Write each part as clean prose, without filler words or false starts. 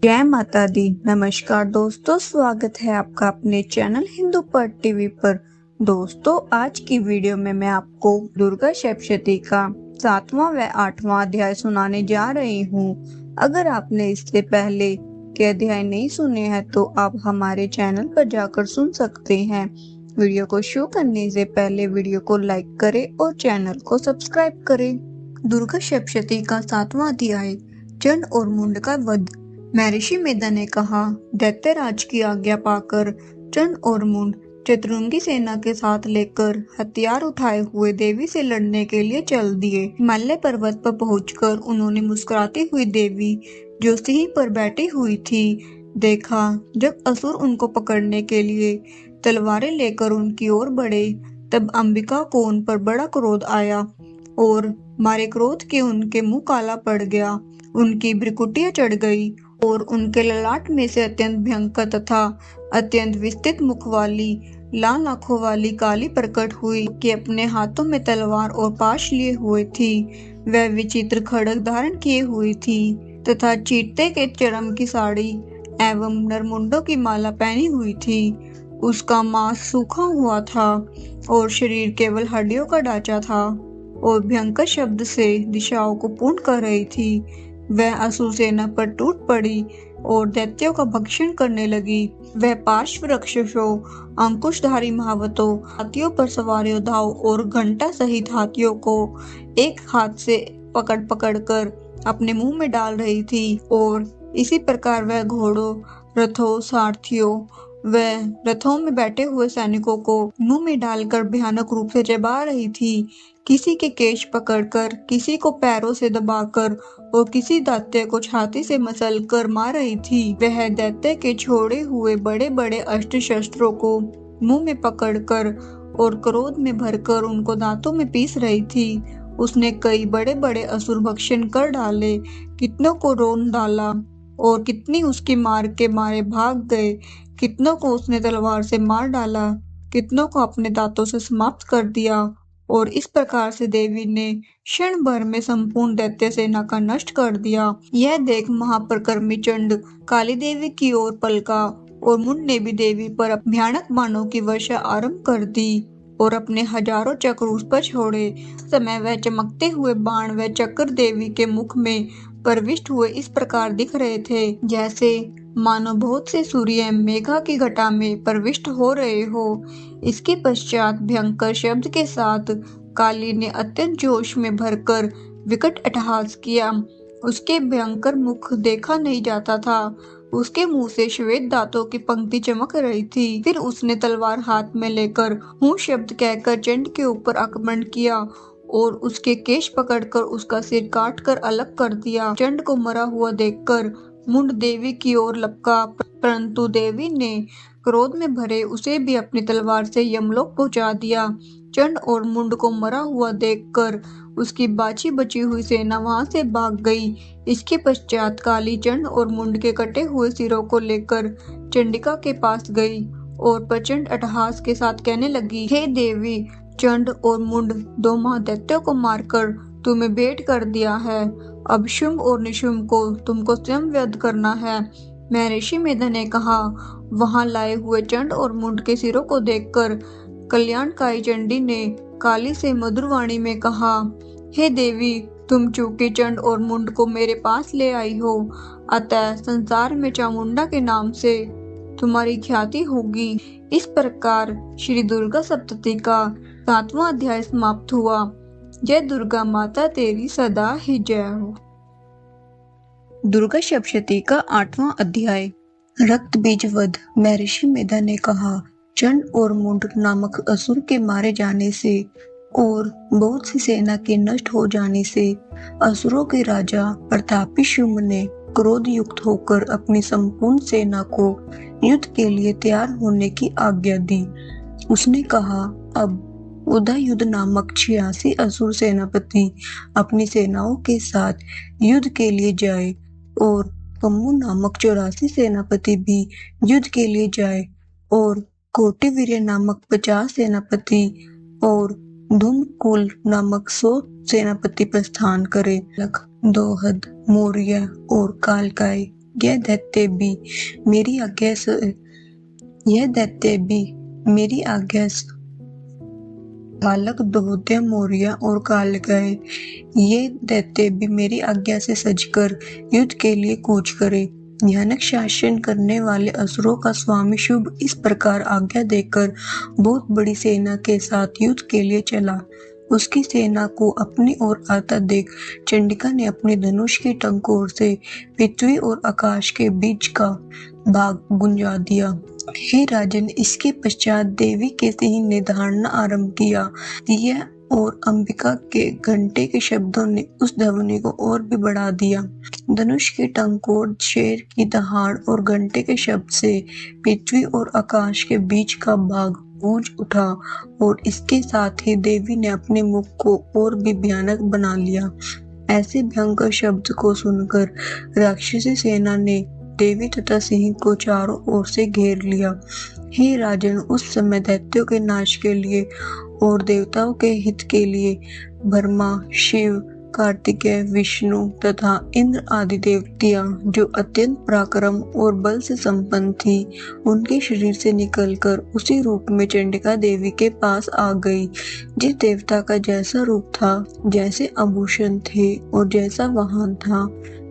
जय माता दी। नमस्कार दोस्तों, स्वागत है आपका अपने चैनल हिंदू पट टीवी पर। दोस्तों, आज की वीडियो में मैं आपको दुर्गा सप्तशती का 7वां व 8वां अध्याय सुनाने जा रही हूँ। अगर आपने इससे पहले के अध्याय नहीं सुने हैं तो आप हमारे चैनल पर जाकर सुन सकते हैं। वीडियो को शुरू करने से पहले वीडियो को लाइक करें और चैनल को सब्सक्राइब करें। दुर्गा सप्तशती का 7वां अध्याय, चंड और मुंड का वध। महर्षि मेधा ने कहा, दैत्यराज की आज्ञा पाकर चंड और मुंड चतुरंगी सेना के साथ लेकर हथियार उठाए हुए देवी से लड़ने के लिए चल दिए। हिमालय पर्वत पर पहुंचकर उन्होंने मुस्कुराती हुई देवी जो सिंह पर बैठी हुई थी देखा। जब असुर उनको पकड़ने के लिए तलवारें लेकर उनकी ओर बढ़े तब अंबिका को उन पर बड़ा क्रोध आया और मारे क्रोध के उनके मुंह काला पड़ गया, उनकी भ्रुकुटियां चढ़ गई और उनके ललाट में से अत्यंत भयंकर तथा अत्यंत विस्तृत मुख वाली लाल आंखों वाली काली प्रकट हुई कि अपने हाथों में तलवार और पाश लिए हुए थी। वह विचित्र खड्ग धारण किए हुई थी तथा चीते के चरम की साड़ी एवं नरमुंडों की माला पहनी हुई थी। उसका मांस सूखा हुआ था और शरीर केवल हड्डियों का ढांचा था और भयंकर शब्द से दिशाओं को पूर्ण कर रही थी। वह असुर सेना पर टूट पड़ी और दैत्यों का भक्षण करने लगी। वह पार्श्व राक्षसों, अंकुशधारी महावतों, हाथियों पर सवार योद्धाओं और घंटा सहित हाथियों को एक हाथ से पकड़ पकड़ कर अपने मुंह में डाल रही थी और इसी प्रकार वह घोड़ों, रथों, सारथियों व रथों में बैठे हुए सैनिकों को मुंह में डालकर भयानक रूप से चबा रही थी। किसी के केश पकड़कर, किसी को पैरों से दबाकर और किसी दैत्य को छाती से मसलकर मार रही थी। वह दैत्य के छोड़े हुए बड़े बड़े अस्त्र शस्त्रों को मुंह में पकड़कर और क्रोध में भरकर उनको दांतों में पीस रही थी। उसने कई बड़े बड़े असुर भक्षण कर डाले, कितनों को रोन डाला और कितनी उसकी मार के मारे भाग गए। कितनों को उसने तलवार से मार डाला, कितनों को अपने दांतों से समाप्त कर दिया और इस प्रकार से देवी ने क्षण भर में संपूर्ण दैत्य सेना का नष्ट कर दिया। यह देख महापराक्रमी चंड काली देवी की ओर पलका और मुंड ने भी देवी पर भयानक बाणों की वर्षा आरंभ कर दी और अपने हजारों चक्र उस पर छोड़े। समय वह चमकते हुए बाण व चक्र देवी के मुख में प्रविष्ट हुए इस प्रकार दिख रहे थे जैसे मानो बहुत से सूर्य मेघा की घटा में प्रविष्ट हो रहे हो। इसके पश्चात भयंकर शब्द के साथ काली ने अत्यंत जोश में भरकर विकट अट्टहास किया। उसके भयंकर मुख देखा नहीं जाता था, उसके मुंह से श्वेत दांतों की पंक्ति चमक रही थी। फिर उसने तलवार हाथ में लेकर हूं शब्द कहकर चंड के ऊपर आक्रमण किया और उसके केश पकड़कर उसका सिर काटकर अलग कर दिया। चंड को मरा हुआ देखकर मुंड देवी की ओर लपका, परंतु देवी ने क्रोध में भरे उसे भी अपनी तलवार से यमलोक पहुंचा दिया। चंड और मुंड को मरा हुआ देखकर उसकी बाची बची हुई सेना वहां से भाग गई। इसके पश्चात काली चंड और मुंड के कटे हुए सिरों को लेकर चंडिका के पास गई और प्रचंड अट्टहास के साथ कहने लगी, हे देवी, चंड और मुंड दो महादैत्यों को मारकर तुम्हें भेंट कर दिया है। अब शुंभ और निशुंभ को तुमको स्वयं वध करना है। महर्षि मेधा ने कहा। वहां लाए हुए चंड और मुंड के सिरों को देखकर कल्याणकारी चंडी ने काली से मधुर वाणी में कहा, हे देवी, तुम चूंकि चंड और मुंड को मेरे पास ले आई हो, अतः संसार में चामुंडा के नाम से तुम्हारी ख्याति होगी। इस प्रकार श्री दुर्गा सप्तशती का 7वां अध्याय समाप्त हुआ। जय दुर्गा माता तेरी सदा ही जय हो। दुर्गा सप्तशती का 8वां अध्याय, रक्त बीज वध। महर्षि मेधा ने कहा, चंड और मुंड नामक असुर के मारे जाने से और बहुत सी सेना के नष्ट हो जाने से असुरों के राजा प्रतापी शुंभ ने क्रोध युक्त होकर अपनी संपूर्ण सेना को युद्ध के लिए तैयार होने की आज्ञा दी। उसने कहा, अब उदयुद्ध नामक 86 असुर सेनापति अपनी सेनाओं के साथ युद्ध के लिए जाए और कम्मु नामक 84 सेनापति भी युद्ध के लिए जाए और कोटिवीर्य नामक 50 सेनापति और धूमकुल नामक 100 सेनापति प्रस्थान करे। दोहद, मौर्य और कालकाय यह दैत्य भी मेरी आज्ञा से बालक दोहते मोरिया और कालगाय, ये दैत्य भी मेरी आज्ञा से सजकर युद्ध के लिए कूच करे। भयानक शासन करने वाले असुरों का स्वामी शुभ इस प्रकार आज्ञा देकर बहुत बड़ी सेना के साथ युद्ध के लिए चला। उसकी सेना को अपनी ओर आता देख चंडिका ने अपने धनुष की टंकोर से पृथ्वी और आकाश के बीच का भाग गुंजा दिया। हे राजन, इसके पश्चात देवी के सिंह ने धारना आरंभ किया। यह और अंबिका के घंटे के शब्दों ने उस ध्वनि को और भी बढ़ा दिया। धनुष की टंकोर, शेर की दहाड़ और घंटे के शब्द से पृथ्वी और आकाश के बीच का भाग गूंज उठा और इसके साथ ही देवी ने अपने मुख को और भी भयानक बना लिया। ऐसे भयंकर शब्द को सुनकर राक्षसी सेना ने देवी तथा सिंह को चारों ओर से घेर लिया। हे राजन, उस समय दैत्यों के नाश के लिए और देवताओं के हित के लिए ब्रह्मा, शिव, कार्तिकेय, विष्णु तथा इंद्र आदि देवतियां जो अत्यंत पराक्रम और बल से संपन्न थी, उनके शरीर से निकलकर उसी रूप में चंडिका देवी के पास आ गई। जिस देवता का जैसा रूप था, जैसे आभूषण थे और जैसा वाहन था,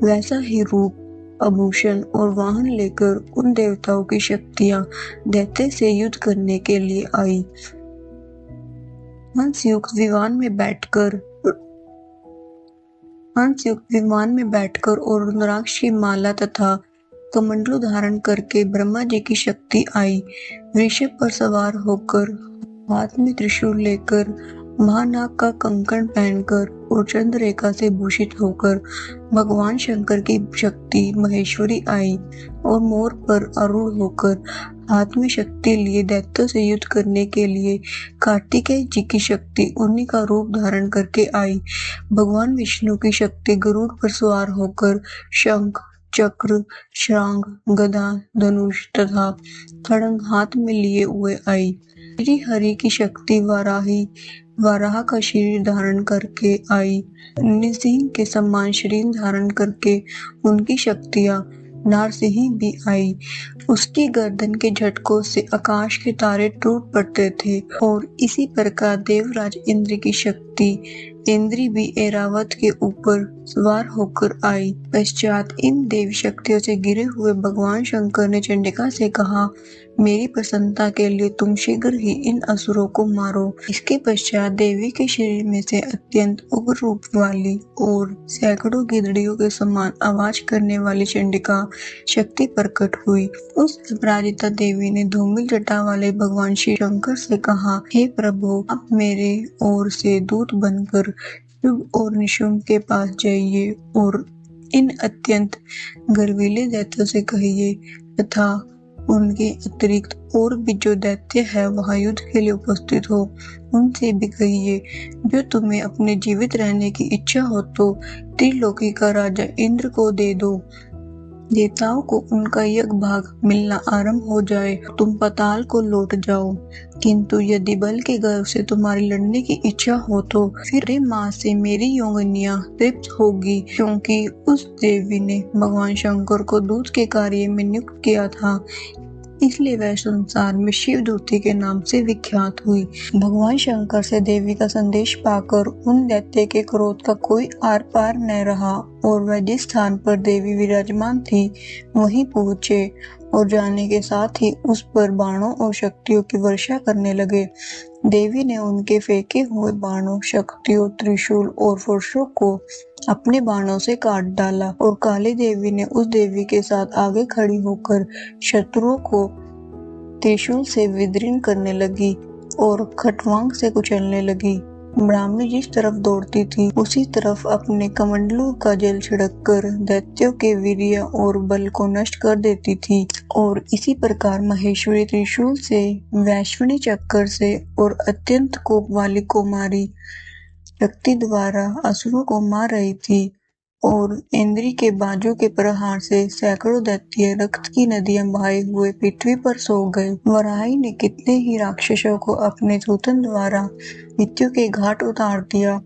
वैसा ही रूप, आभूषण और वाहन लेकर उन देवताओं की शक्तियां दैत्य से युद्ध करने के लिए आई। हंसयुक्त विमान में बैठकर और रुद्राक्ष की माला तथा कमंडलू धारण करके ब्रह्मा जी की शक्ति आई। वृषभ पर सवार होकर, हाथ में त्रिशूल लेकर, महानाग का कंकण पहनकर और चंद्र रेखा से भूषित होकर भगवान शंकर की शक्ति महेश्वरी आई और मोर पर आरूढ़ होकर हाथ में शक्ति लिए दैत्यों से युद्ध करने के लिए कार्तिकेय जी की शक्ति उन्हीं का रूप धारण करके आई। भगवान विष्णु की शक्ति गरुड़ पर सवार होकर शंख, चक्र, शंख, गदा, धनुष तथा खड्ग हाथ में लिए हुए आई। श्री हरि की शक्ति वाराह का शरीर धारण करके आई। नृसिंह के समान शरीर धारण करके उनकी शक्तियां नारसिंह भी आई। उसकी गर्दन के झटकों से आकाश के तारे टूट पड़ते थे और इसी प्रकार देवराज इंद्र की शक्ति इंद्री भी ऐरावत के ऊपर सवार होकर आई। पश्चात इन देवी शक्तियों से घिरे हुए भगवान शंकर ने चंडिका से कहा, मेरी प्रसन्नता के लिए तुम शीघ्र ही इन असुरों को मारो। इसके पश्चात देवी के शरीर में से अत्यंत उग्र रूप वाली और सैकड़ों गिदड़ियों के समान आवाज करने वाली चंडिका शक्ति प्रकट हुई। उस अपराजिता देवी ने धूमिल जटा वाले भगवान श्री शंकर से कहा, हे प्रभु, आप मेरे ओर से दूत बनकर शुभ और निशुंभ के पास जाइए और इन अत्यंत गर्वीले दैत्यों से कहिए तथा उनके अतिरिक्त और भी जो दैत्य है वहां युद्ध के लिए उपस्थित हो, उनसे भी कहिए, जो तुम्हें अपने जीवित रहने की इच्छा हो तो त्रिलोकी का राजा इंद्र को दे दो। देवताओं को उनका यज्ञ भाग मिलना आरंभ हो जाए, तुम पाताल को लौट जाओ। किंतु यदि बल के गर्व से तुम्हारी लड़ने की इच्छा हो तो फिर माँ से मेरी योगिनियां तृप्त होगी, क्योंकि उस देवी ने भगवान शंकर को दूत के कार्य में नियुक्त किया था, इसलिए वह संसार में शिवदूती के नाम से विख्यात हुई। भगवान शंकर से देवी का संदेश पाकर उन दैत्य के क्रोध का कोई आर पार न रहा और वह जिस स्थान पर देवी विराजमान थी वहीं पहुँचे और जाने के साथ ही उस पर बाणों और शक्तियों की वर्षा करने लगे। देवी ने उनके फेंके हुए बाणों, शक्तियों, त्रिशूल और फरसों को अपने बाणों से काट डाला और काली देवी ने उस देवी के साथ आगे खड़ी होकर शत्रुओं को त्रिशूल से विदीर्ण करने लगी और खटवांग से कुचलने लगी। ब्राह्मणी जिस तरफ दौड़ती थी उसी तरफ अपने कमंडलू का जल छिड़ककर दैत्यों के वीर्य और बल को नष्ट कर देती थी और इसी प्रकार महेश्वरी त्रिशूल से, वैश्वनी चक्कर से और अत्यंत कोप वाली कुमारी शक्ति द्वारा असुरों को मार रही थी और इंद्री के बाजू के प्रहार से सैकड़ों दैत्य रक्त की नदियां बहाए हुए पृथ्वी पर सो गए। वराही ने कितने ही राक्षसों को अपने सूतन द्वारा मृत्यु के घाट उतार दिया।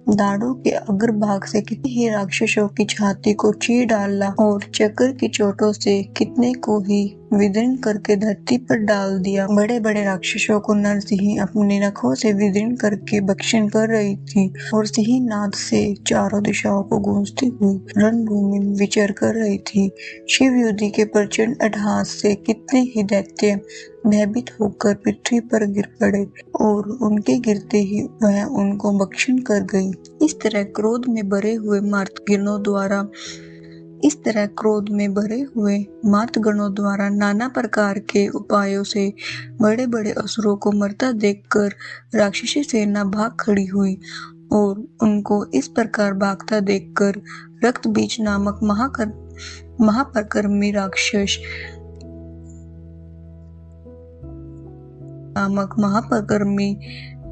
दाढ़ों के अग्रभाग से कितने ही राक्षसों की छाती को चीर डाला और चक्र की चोटों से कितने को ही विदीर्ण करके धरती पर डाल दिया। बड़े बड़े राक्षसों को नरसिंह अपने नखों से विदीर्ण करके भक्षण कर रही थी और सिंहनाद से चारों दिशाओं को गूंजती हुई रणभूमि में विचर कर रही थी। शिव युद्धि के प्रचंड अट्टहास से कितने ही दैत्य भयभीत होकर पृथ्वी पर गिर पड़े और उनके गिरते ही वह उनको भक्षण कर गई। इस तरह क्रोध में भरे हुए मार्तगणों द्वारा नाना प्रकार के उपायों से बड़े बड़े असुरों को मरता देखकर राक्षसी सेना भाग खड़ी हुई और उनको इस प्रकार भागता देखकर रक्तबीज नामक महापराक्रमी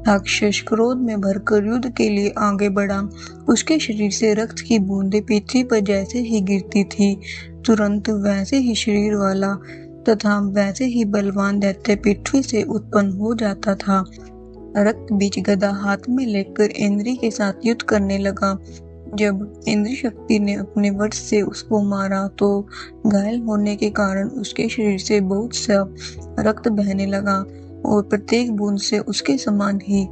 राक्षस क्रोध में भरकर युद्ध के लिए आगे बढ़ा। उसके शरीर से रक्त की बूंदें पृथ्वी पर जैसे ही गिरती थी, तुरंत वैसे ही शरीर वाला तथा वैसे ही बलवान दैत्य पृथ्वी से उत्पन्न हो जाता था। रक्तबीज गदा हाथ में लेकर इंद्री के साथ युद्ध करने लगा। जब इंद्र शक्ति ने अपने वज्र से उसको मारा तो घायल होने के कारण उसके शरीर से बहुत सा रक्त बहने लगा और प्रत्येक बूंद से उसके समान ही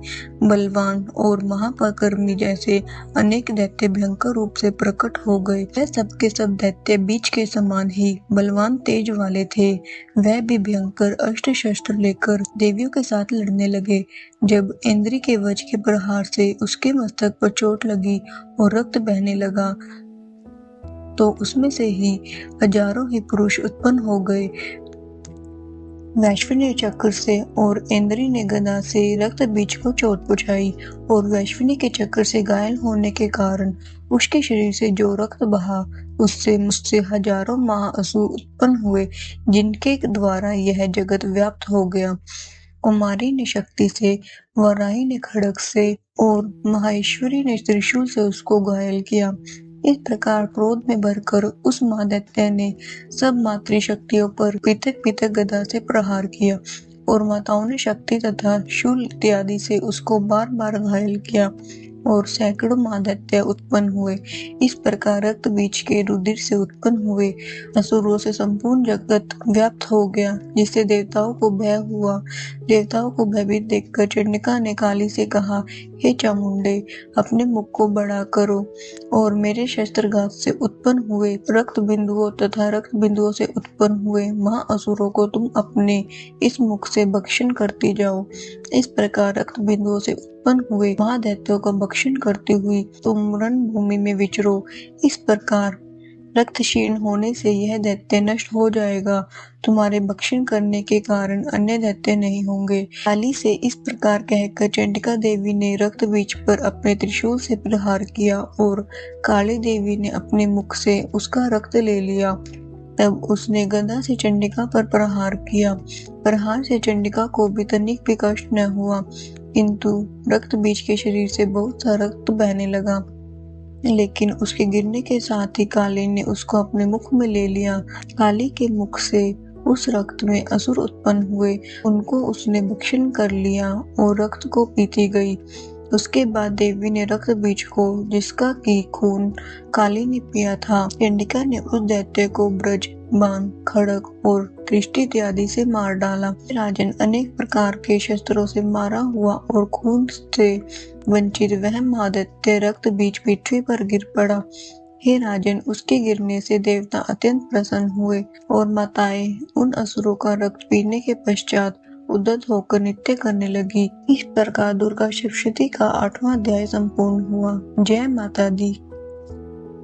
बलवान और महापराक्रमी जैसे अनेक दैत्य भयंकर रूप से प्रकट हो गए। वह सब के सब दैत्य बीज के समान ही बलवान तेज वाले थे। वह भी भयंकर अस्त्र शस्त्र लेकर देवियों के साथ लड़ने लगे। जब इंद्री के वज्र के प्रहार से उसके मस्तक पर चोट लगी और रक्त बहने लगा तो उसमें से ही हजारों ही पुरुष उत्पन्न हो गए। वैश्विनी चक्र से और इंद्री ने गदा से रक्त बीज को चोट पहुंचाई और वैश्विनी के चक्र से घायल होने के कारण उसके शरीर से जो रक्त बहा उससे हजारों महाअसुर उत्पन्न हुए, जिनके द्वारा यह जगत व्याप्त हो गया। कुमारी ने शक्ति से, वराही ने खड्ग से और माहेश्वरी ने त्रिशूल से उसको घायल किया। इस प्रकार क्रोध में भरकर उस महादैत्य ने सब मातृशक्तियों पर पृथक पृथक गदा से प्रहार किया और माताओं ने शक्ति तथा शूल इत्यादि से उसको बार बार घायल किया और सैकड़ों महादैत्य उत्पन्न हुए। इस प्रकार रक्त बीज के रुधिर से उत्पन्न हुए असुरों से संपूर्ण जगत व्याप्त हो गया, जिससे देवताओं को भय हुआ। देवताओं को भयभीत देखकर चंडिका ने काली से कहा, हे चामुंडे, अपने मुख को बड़ा करो और मेरे शस्त्रघात से उत्पन्न हुए रक्त बिंदुओं तथा रक्त बिंदुओं से उत्पन्न हुए महाअसुरों को तुम अपने इस मुख से भक्षण करती जाओ। इस प्रकार रक्त बिंदुओं से उत्पन्न हुए महादैत्यों का भक्षण करती हुई तुम रणभूमि में विचरो। इस प्रकार रक्त क्षीण होने से यह दैत्य नष्ट हो जाएगा। तुम्हारे भक्षण करने के कारण अन्य दैत्य नहीं होंगे। काली से इस प्रकार कहकर चंडिका देवी ने रक्त बीज पर अपने त्रिशूल से प्रहार किया और काली देवी ने अपने मुख से उसका रक्त ले लिया। तब उसने गदा से चंडिका पर प्रहार किया। प्रहार से चंडिका को भी तनिक भी कष्ट न हुआ, किंतु रक्त बीज के शरीर से बहुत सा रक्त बहने लगा। लेकिन उसके गिरने के साथ ही काली ने उसको अपने मुख में ले लिया। काली के मुख से उस रक्त में असुर उत्पन्न हुए, उनको उसने भक्षण कर लिया और रक्त को पीती गई। उसके बाद देवी ने रक्त बीज को, जिसका की खून काली ने पिया था, चंडिका ने उस दैत्य को ब्रज, बाण, खड्ग और दृष्टि इत्यादि से मार डाला। राजन, अनेक प्रकार के शस्त्रों से मारा हुआ और खून से वंचित वह महादैत्य रक्त बीज पृथ्वी पर गिर पड़ा। हे राजन, उसके गिरने से देवता अत्यंत प्रसन्न हुए और माताएं उन असुरों का रक्त पीने के पश्चात उद्यत होकर नृत्य करने लगी। इस प्रकार दुर्गा सप्तशती का 8वां अध्याय संपूर्ण हुआ। जय माता दी।